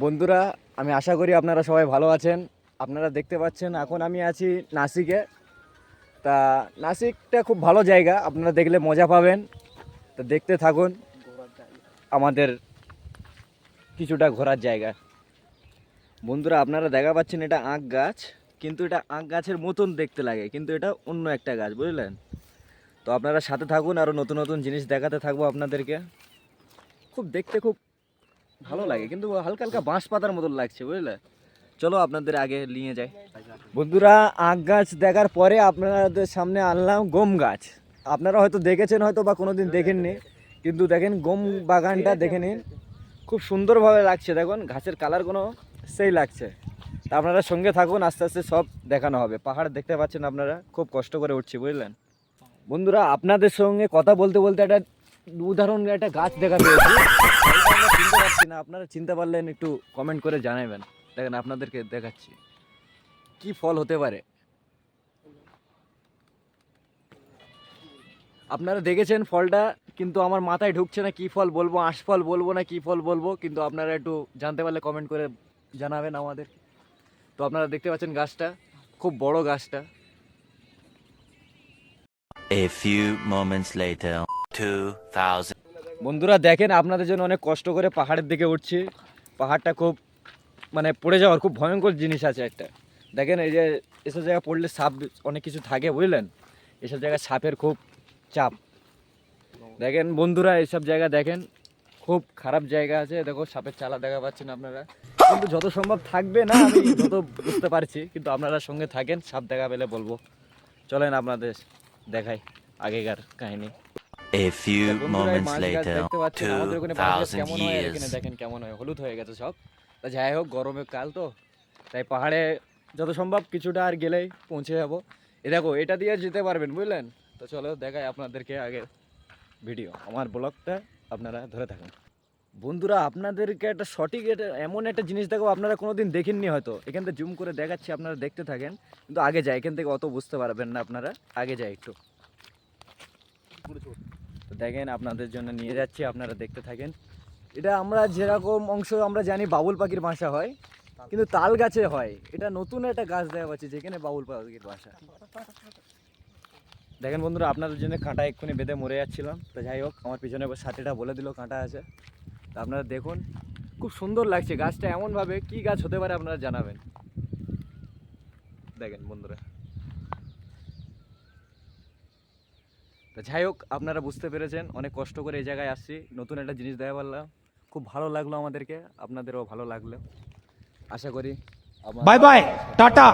বন্ধুরা, আমি আশা করি আপনারা সবাই ভালো আছেন। আপনারা দেখতে পাচ্ছেন এখন আমি আছি নাসিকে। তা নাসিকটা খুব ভালো জায়গা, আপনারা দেখলে মজা পাবেন। তা দেখতে থাকুন আমাদের কিছুটা ঘোরার জায়গা। বন্ধুরা, আপনারা দেখা পাচ্ছেন এটা আখ গাছ, কিন্তু এটা আখ গাছের মতন দেখতে লাগে, কিন্তু এটা অন্য একটা গাছ, বুঝলেন? তো আপনারা সাথে থাকুন, আরও নতুন নতুন জিনিস দেখাতে থাকবো আপনাদেরকে। খুব দেখতে খুব ভালো লাগে, কিন্তু হালকা হালকা বাঁশ পাতার মতন লাগছে, বুঝলে? চলো আপনাদের আগে নিয়ে যাই। বন্ধুরা, আখ গাছ দেখার পরে আপনাদের সামনে আনলাম গম গাছ। আপনারা হয়তো দেখেছেন, হয়তো বা কোনোদিন দেখেননি, কিন্তু দেখেন গম বাগানটা দেখে নিন, খুব সুন্দরভাবে লাগছে। দেখুন ঘাসের কালার কোনো সেই লাগছে। তা আপনারা সঙ্গে থাকুন, আস্তে আস্তে সব দেখানো হবে। পাহাড় দেখতে পাচ্ছেন আপনারা, খুব কষ্ট করে উঠছি, বুঝলেন? বন্ধুরা, আপনাদের সঙ্গে কথা বলতে বলতে একটা উদাহরণ একটা গাছ দেখা পেয়েছি। আমরা চিনতে পারছি না, আপনারা চিনতে পারলেন একটু কমেন্ট করে জানাবেন। দেখেন আপনাদেরকে দেখাচ্ছি কি ফল হতে পারে। আপনারা দেখেছেন ফলটা, কিন্তু আমার মাথায় ঢুকছে না কি ফল বলবো, আঁশফল বলবো না কি ফল বলবো, কিন্তু আপনারা একটু জানতে পারলে কমেন্ট করে জানাবেন আমাদের। তো আপনারা দেখতে পাচ্ছেন গাছটা খুব বড় গাছটা। A few moments later, 2000. বন্ধুরা দেখেন, আপনাদের জন্য অনেক কষ্ট করে পাহাড়ের দিকে উঠছি। পাহাড়টা খুব মানে পড়ে যাওয়ার খুব ভয়ঙ্কর জিনিস আছে একটা। দেখেন এই যে এসব জায়গা পড়লে সাপ অনেক কিছু থাকে, বুঝলেন? এসব জায়গায় সাপের খুব চাপ। দেখেন বন্ধুরা, এইসব জায়গা দেখেন খুব খারাপ জায়গা আছে। দেখো সাপের চালা দেখা পাচ্ছেন আপনারা, কিন্তু যত সম্ভব থাকবে না, আমি যত বুঝতে পারছি, কিন্তু আপনারা সঙ্গে থাকেন, সাপ দেখা পেলে বলবো। চলেন আপনাদের দেখাই আগেকার কাহিনী। A few বন্ধুরা, এই moments মাছ গাছ later, দেখতে পাচ্ছেন, আমাদের ওখানে বাঁশ গাছ 2000 কেমন হয় আর এখানে years. দেখেন কেমন হয়, হলুদ হয়ে গেছে সব। তা যাই হোক, গরমের কাল তো, তাই পাহাড়ে যত সম্ভব কিছুটা আর গেলেই পৌঁছে যাবো। এ দেখো, এটা দিয়ে যেতে পারবেন, বুঝলেন? তো চলো দেখাই আপনাদেরকে আগে ভিডিও, আমার ব্লগটা আপনারা ধরে থাকুন। বন্ধুরা, আপনাদেরকে একটা সঠিক এটা এমন একটা জিনিস দেখো, আপনারা কোনোদিন দেখেননি হয়তো। এখান থেকে জুম করে দেখাচ্ছি, আপনারা দেখতে থাকেন। কিন্তু আগে যাই, এখান থেকে অত বুঝতে পারবেন না আপনারা, আগে যাই একটু। তো দেখেন আপনাদের জন্য নিয়ে যাচ্ছি, আপনারা দেখতে থাকেন। এটা আমরা যেরকম অংশ আমরা জানি বাবুল পাখির বাসা হয়, কিন্তু তাল গাছে হয়। এটা নতুন একটা গাছ দেখা পাচ্ছি যেখানে বাবুল পাখির বাসা। দেখেন বন্ধুরা, আপনাদের জন্য কাঁটা এক্ষুনি বেঁধে মরে যাচ্ছিলাম। তো যাই হোক, আমার পিছনে সাথীটা বলে দিল কাঁটা আছে। তা আপনারা দেখুন, খুব সুন্দর লাগছে গাছটা। এমনভাবে কি গাছ হতে পারে আপনারা জানাবেন। দেখেন বন্ধুরা, তা যাই হোক, আপনারা বুঝতে পেরেছেন, অনেক কষ্ট করে এই জায়গায় আসছি, নতুন একটা জিনিস দেখা পারলাম, খুব ভালো লাগলো আমাদেরকে, আপনাদেরও ভালো লাগলো আশা করি। Bye bye, tata.